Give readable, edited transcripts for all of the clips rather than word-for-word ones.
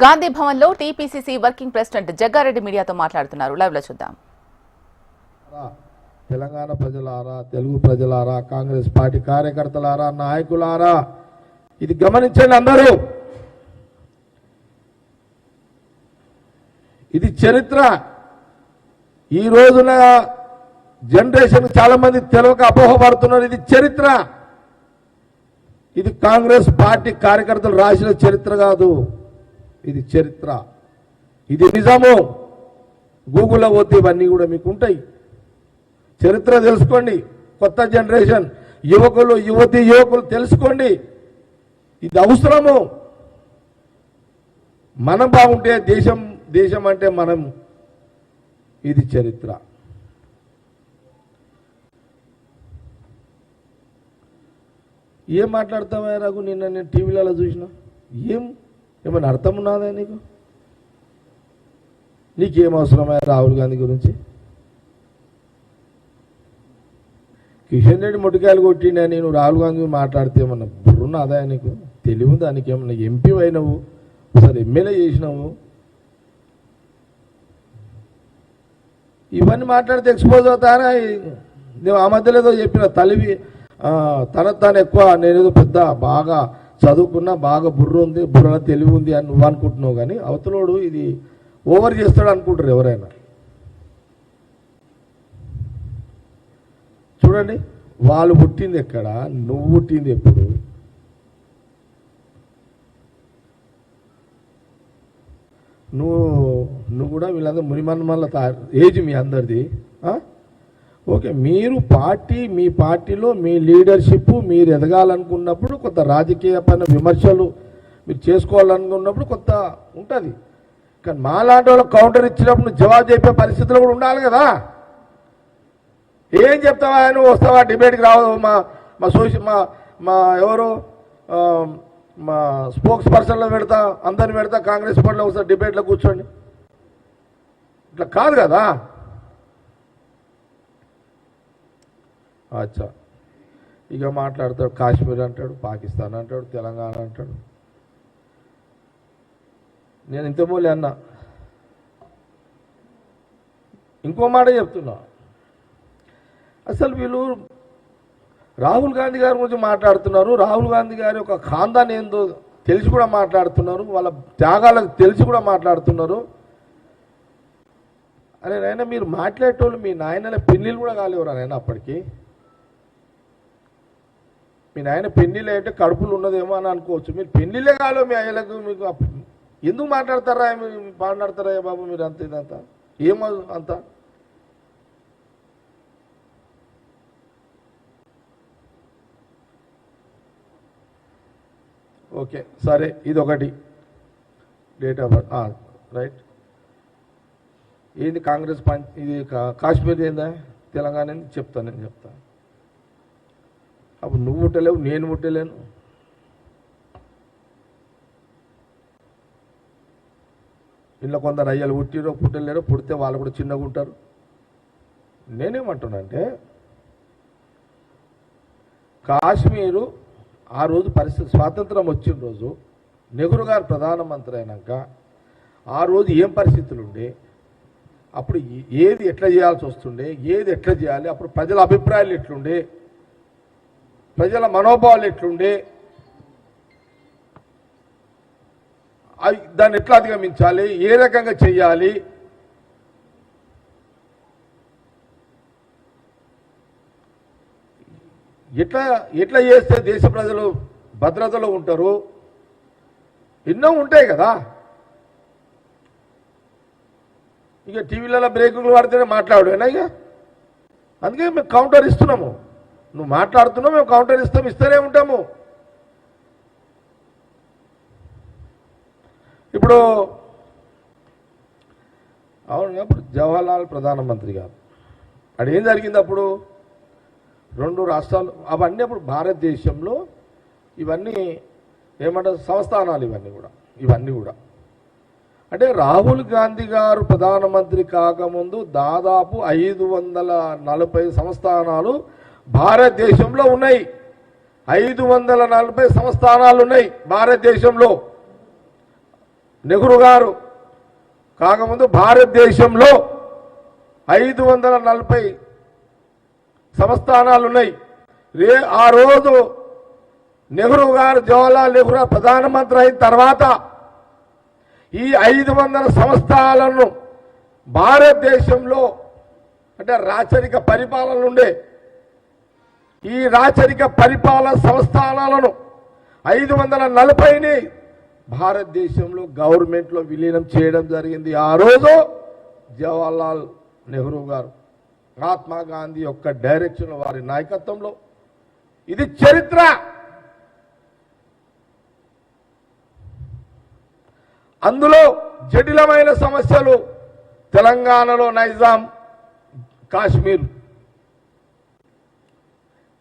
గాంధీ భవన్ లో TPCC working president Jaggareddy మీడియాతో మాట్లాడుతున్నారు. లైవ్ లో చూద్దాం. తెలంగాణ ప్రజలారా, తెలుగు ప్రజలారా, కాంగ్రెస్ పార్టీ కార్యకర్తలారా, నాయకులారా, ఇది గమనించండి అందరూ. ఇది చరిత్ర. ఈ రోజున జనరేషన్ చాలా మంది తెలియక అపోహపడుతున్నారు. ఇది చరిత్ర. ఇది కాంగ్రెస్ పార్టీ కార్యకర్తలు రాసిన చరిత్ర కాదు, ఇది చరిత్ర. ఇది నిజము. గూగుల్లో పోతే ఇవన్నీ కూడా మీకు ఉంటాయి. చరిత్ర తెలుసుకోండి. కొత్త జనరేషన్ యువకులు, యువకులు తెలుసుకోండి. ఇది అవసరము. మనం బాగుంటే దేశం అంటే మనం. ఇది చరిత్ర. ఏం మాట్లాడతావా రఘు? నిన్న నేను టీవీలలో చూసిన. ఏమైనా అర్థం ఉన్నదా నీకు? నీకేం అవసరమా రాహుల్ గాంధీ గురించి? కిషన్ రెడ్డి మొట్టికాయలు కొట్టిండా నేను రాహుల్ గాంధీ మాట్లాడితే ఏమన్నా బుర్రున్నదా నీకు? తెలివి దానికి? ఏమన్నా ఎంపీ అయినావు, ఒకసారి ఎమ్మెల్యే చేసినావు. ఇవన్నీ మాట్లాడితే ఎక్స్పోజ్ అవుతారా? నేను ఆ మధ్యలో ఏదో చెప్పిన తలివి తాను ఎక్కువ, నేనేదో పెద్ద బాగా చదువుకున్నా, బాగా బుర్ర ఉంది, బుర్రలో తెలివి ఉంది అని నువ్వు అనుకుంటున్నావు. కానీ అవతలోడు ఇది ఓవర్ చేస్తాడు అనుకుంటారు ఎవరైనా. చూడండి, వాళ్ళు పుట్టింది ఎక్కడ, నువ్వు పుట్టింది ఎప్పుడు? నువ్వు కూడా వీళ్ళందరూ మునిమన్మల్ల ఏజ్ మీ అందరిది. ఓకే, మీరు మీ పార్టీలో మీ లీడర్షిప్ మీరు ఎదగాలనుకున్నప్పుడు కొంత రాజకీయ పైన విమర్శలు మీరు చేసుకోవాలనుకున్నప్పుడు కొంత ఉంటుంది. కానీ మా లాంటి వాళ్ళకి కౌంటర్ ఇచ్చినప్పుడు నువ్వు జవాబు చెప్పే పరిస్థితులు కూడా ఉండాలి కదా. ఏం చెప్తావా? నువ్వు వస్తావా డిబేట్కి? రావు. మా ఎవరు మా స్పోక్స్ పర్సన్లో పెడతా, అందరిని పెడతా, కాంగ్రెస్ పార్టీలో ఒకసారి డిబేట్లో కూర్చోండి. ఇట్లా కాదు కదా. అచ్చా, ఇక మాట్లాడతాడు. కాశ్మీర్ అంటాడు, పాకిస్తాన్ అంటాడు, తెలంగాణ అంటాడు. నేను ఇంతమూలే అన్నా. ఇంకో మాట చెప్తున్నా. అసలు వీళ్ళు రాహుల్ గాంధీ గారి గురించి మాట్లాడుతున్నారు. రాహుల్ గాంధీ గారి ఒక ఖాందాన్ ఏందో తెలిసి కూడా మాట్లాడుతున్నారు. వాళ్ళ త్యాగాలకు తెలిసి కూడా మాట్లాడుతున్నారు. అరే నాయన, మీరు మాట్లాడేటోళ్ళు మీ నాయన పెళ్ళిళ్ళు కూడా కాలేవరా నాయన? అప్పటికి మీ నాయన పెళ్ళిళ్ళు అంటే కడుపులు ఉన్నదేమో అని అనుకోవచ్చు. మీరు పెళ్ళిళ్ళే కాలేవు మీ అయ్యలకు. మీకు ఎందుకు మాట్లాడతారా? మాట్లాడతారా బాబు మీరు? అంత ఇదంతా ఏమో అంత. ఓకే సరే, ఇది ఒకటి డేట్ ఆఫ్ బర్త్ రైట్. ఏంది కాంగ్రెస్ ఇది కాశ్మీర్ ఏందా, తెలంగాణ ఏంది చెప్తాను. నేను చెప్తాను. అప్పుడు నువ్వు ముట్టలేవు, నేను ముట్టలేను. ఇంట్లో కొందరు అయ్యలు పుట్టిరో పుట్టలేరో, పుడితే వాళ్ళు కూడా చిన్నగా ఉంటారు. నేనేమంటున్నానంటే కాశ్మీరు ఆ రోజు పరిస్థితి, స్వాతంత్రం వచ్చిన రోజు నెహ్రూ గారు ప్రధానమంత్రి అయినాక ఆ రోజు ఏం పరిస్థితులు ఉండే, అప్పుడు ఏది ఎట్లా చేయాల్సి వస్తుండే, ఏది ఎట్లా చేయాలి, అప్పుడు ప్రజల అభిప్రాయాలు ఎట్లుండే, ప్రజల మనోభావాలు ఎట్లుండే, దాన్ని ఎట్లా అధిగమించాలి, ఏ రకంగా చెయ్యాలి, ఎట్లా చేస్తే దేశ ప్రజలు భద్రతలో ఉంటారు, ఎన్నో ఉంటాయి కదా. ఇక టీవీలలో బ్రేకింగ్లు పడితేనే మాట్లాడేనా? ఇక అందుకే మేము కౌంటర్ ఇస్తున్నాము. నువ్వు మాట్లాడుతున్నావు, మేము కౌంటర్ ఇస్తాం, ఇస్తూనే ఉంటాము. ఇప్పుడు అవును, అప్పుడు జవహర్లాల్ ప్రధానమంత్రి గారు అక్కడ ఏం జరిగింది? అప్పుడు 2 రాష్ట్రాలు అవన్నీ అప్పుడు భారతదేశంలో ఇవన్నీ ఏమంటారు సంస్థానాలు, ఇవన్నీ కూడా అంటే రాహుల్ గాంధీ గారు ప్రధానమంత్రి కాకముందు దాదాపు 540 సంస్థానాలు భారతదేశంలో ఉన్నాయి. 540 సంస్థానాలు ఉన్నాయి భారతదేశంలో. నెహ్రూ గారు కాకముందు భారతదేశంలో 540 సంస్థానాలు ఉన్నాయి. ఆ రోజు నెహ్రూ గారు, జవహర్లాల్ నెహ్రూ ప్రధానమంత్రి అయిన తర్వాత ఈ 500 సంస్థానాలను భారతదేశంలో అంటే రాచరిక పరిపాలన ఉండే ఈ రాచరిక పరిపాలన సంస్థానాలను 540ని భారతదేశంలో గవర్నమెంట్లో విలీనం చేయడం జరిగింది. ఆ రోజు జవహర్లాల్ నెహ్రూ గారు, మహాత్మా గాంధీ యొక్క డైరెక్షన్, వారి నాయకత్వంలో. ఇది చరిత్ర. అందులో జటిలమైన సమస్యలు తెలంగాణలో నైజాం,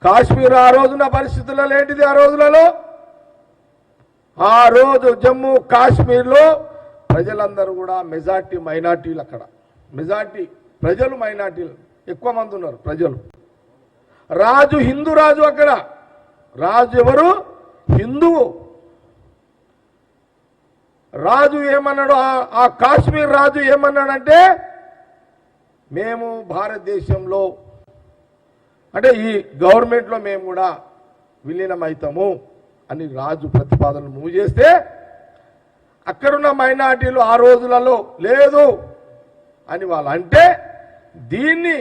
కాశ్మీర్ ఆ రోజున పరిస్థితులలో ఏంటిది? ఆ రోజు జమ్మూ కాశ్మీర్లో ప్రజలందరూ కూడా మెజార్టీ మైనార్టీలు, అక్కడ మెజార్టీ ప్రజలు మైనార్టీలు ఎక్కువ మంది ఉన్నారు ప్రజలు. రాజు హిందూ రాజు, అక్కడ రాజు ఎవరు? హిందువు రాజు. ఏమన్నాడు ఆ కాశ్మీర్ రాజు? ఏమన్నాడంటే మేము భారతదేశంలో అంటే ఈ గవర్నమెంట్లో మేము కూడా విలీనమవుతాము అని రాజు ప్రతిపాదనలు మూవ్ చేస్తే అక్కడున్న మైనార్టీలు ఆ రోజులలో లేదు అని వాళ్ళు అంటే దీన్ని